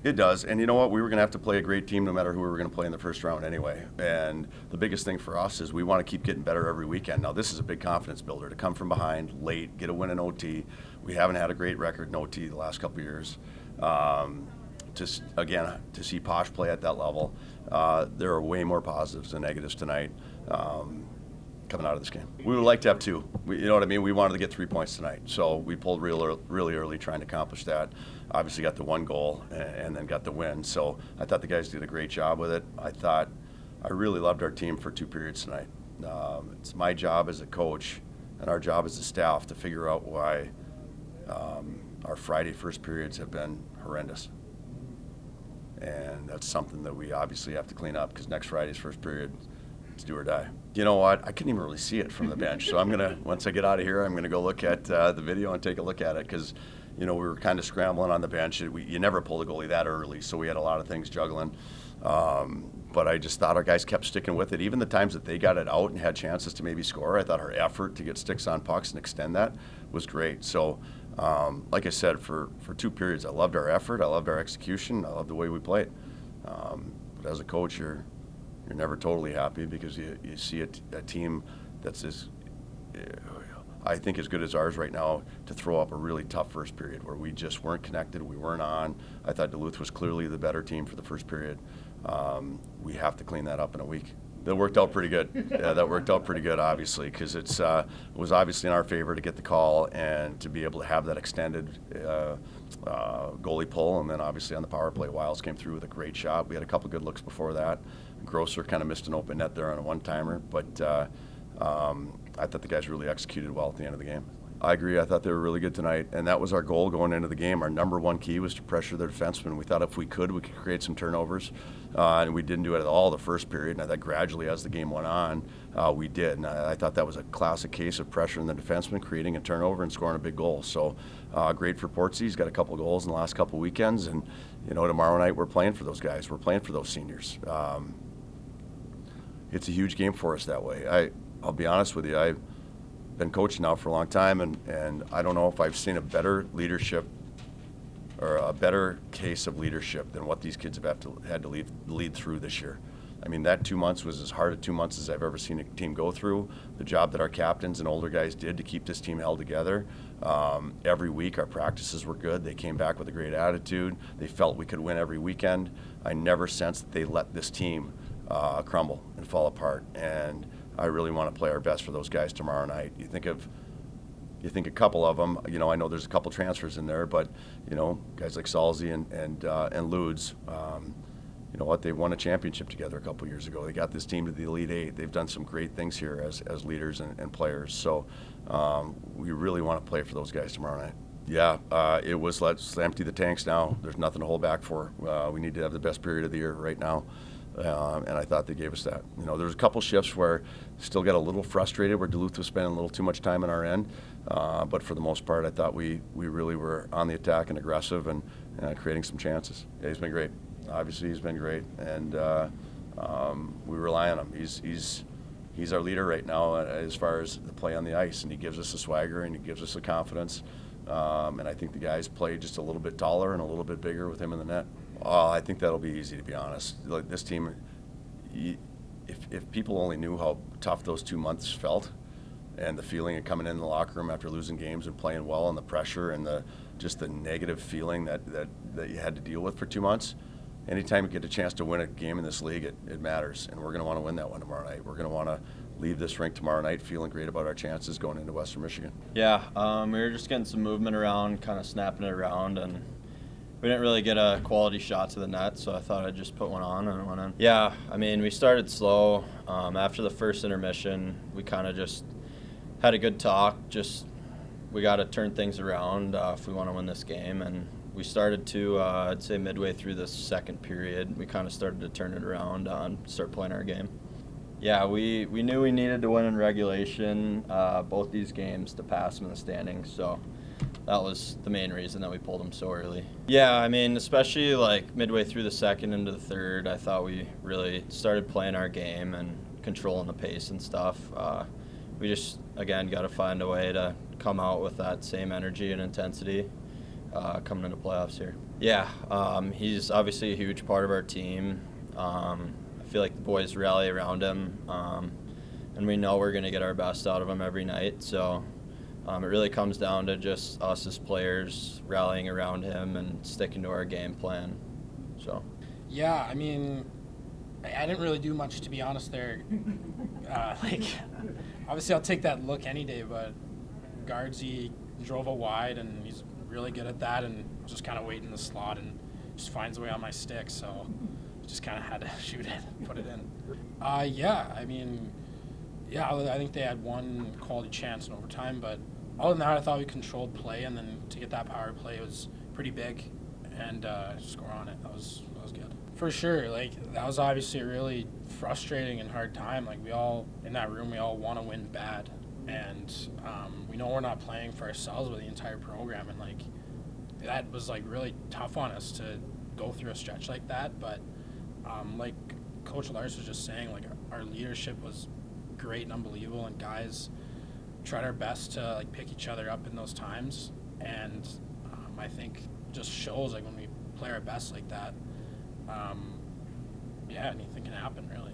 It does, and you know what? We were going to have to play a great team no matter who we were going to play in the first round anyway. And the biggest thing for us is we want to keep getting better every weekend. Now, this is a big confidence builder to come from behind late, get a win in OT. We haven't had a great record in OT the last couple of years. To see Posh play at that level, there are way more positives than negatives tonight. Coming out of this game, we would like to have two. You know what I mean? We wanted to get 3 points tonight, so we pulled really early trying to accomplish that. Obviously got the one goal and then got the win. So I thought the guys did a great job with it. I really loved our team for 2 periods tonight. It's my job as a coach and our job as a staff to figure out why our Friday first periods have been horrendous. And that's something that we obviously have to clean up, because next Friday's first period, it's do or die. You know what? I couldn't even really see it from the bench. So once I get out of here, I'm gonna go look at the video and take a look at it, because we were kind of scrambling on the bench. You never pull the goalie that early, so we had a lot of things juggling. But I just thought our guys kept sticking with it. Even the times that they got it out and had chances to maybe score, I thought our effort to get sticks on pucks and extend that was great. So, like I said, for 2 periods, I loved our effort, I loved our execution, I loved the way we played. But as a coach, you're never totally happy, because you see a team that's I think as good as ours right now, to throw up a really tough first period where we just weren't connected, we weren't on. I thought Duluth was clearly the better team for the first period. We have to clean that up in a week. That worked out pretty good. Yeah, that worked out pretty good, obviously, because it was obviously in our favor to get the call and to be able to have that extended goalie pull. And then obviously on the power play, Wiles came through with a great shot. We had a couple good looks before that. Grosser kind of missed an open net there on a one-timer, but I thought the guys really executed well at the end of the game. I agree. I thought they were really good tonight, and that was our goal going into the game. Our number one key was to pressure their defensemen. We thought if we could create some turnovers, and we didn't do it at all the first period. And I thought gradually as the game went on, we did. And I thought that was a classic case of pressuring the defenseman, creating a turnover, and scoring a big goal. So great for Portsy. He's got a couple goals in the last couple weekends, and tomorrow night we're playing for those guys. We're playing for those seniors. It's a huge game for us that way. I'll be honest with you. I've been coaching now for a long time, and I don't know if I've seen a better leadership or a better case of leadership than what these kids have had to lead through this year. I mean, that 2 months was as hard a 2 months as I've ever seen a team go through. The job that our captains and older guys did to keep this team held together. Every week our practices were good. They came back with a great attitude. They felt we could win every weekend. I never sensed that they let this team crumble and fall apart. And I really want to play our best for those guys tomorrow night. You think a couple of them. I know there's a couple transfers in there, but guys like Salzy and Ludes. You know what? They won a championship together a couple years ago. They got this team to the Elite Eight. They've done some great things here as leaders and players. So we really want to play for those guys tomorrow night. Yeah, it was let's empty the tanks now. There's nothing to hold back for. We need to have the best period of the year right now. And I thought they gave us that. There's a couple shifts where still got a little frustrated, where Duluth was spending a little too much time on our end. But for the most part, I thought we really were on the attack and aggressive and creating some chances. Yeah, he's been great. Obviously, he's been great, and we rely on him. He's our leader right now as far as the play on the ice, and he gives us a swagger and he gives us a confidence. And I think the guys play just a little bit taller and a little bit bigger with him in the net. I think that'll be easy, to be honest. Like this team, if people only knew how tough those 2 months felt, and the feeling of coming in the locker room after losing games and playing well, and the pressure and just the negative feeling that you had to deal with for 2 months. Anytime you get a chance to win a game in this league, it matters, and we're going to want to win that one tomorrow night. We're going to want to leave this rink tomorrow night feeling great about our chances going into Western Michigan. Yeah, we were just getting some movement around, kind of snapping it around, and we didn't really get a quality shot to the net, so I thought I'd just put one on and it went in. Yeah, I mean, we started slow. After the first intermission, we kind of just had a good talk. We got to turn things around if we want to win this game. And we started to, I'd say midway through the second period, we kind of started to turn it around and start playing our game. Yeah, we knew we needed to win in regulation, both these games, to pass them in the standings. So that was the main reason that we pulled them so early. Yeah, I mean, especially like midway through the second into the third, I thought we really started playing our game and controlling the pace and stuff. We just, again, got to find a way to come out with that same energy and intensity coming into playoffs here. Yeah, he's obviously a huge part of our team. I feel like the boys rally around him, and we know we're going to get our best out of him every night. So it really comes down to just us as players rallying around him and sticking to our game plan. So. Yeah, I mean, I didn't really do much, to be honest, there. Obviously I'll take that look any day, but Guardsy drove a wide, and he's really good at that, and just kind of wait in the slot and just finds a way on my stick, so just kind of had to shoot it, put it in. Yeah, I mean, yeah, I think they had one quality chance in overtime, but other than that, I thought we controlled play, and then to get that power play was pretty big, and score on it. That was good. For sure, that was obviously a really frustrating and hard time. We all, in that room, we all want to win bad. And we know we're not playing for ourselves with the entire program. And, that was, really tough on us to go through a stretch like that. But, like Coach Lars was just saying, our leadership was great and unbelievable. And guys tried our best to, pick each other up in those times. And I think just shows, when we play our best like that, yeah, anything can happen, really.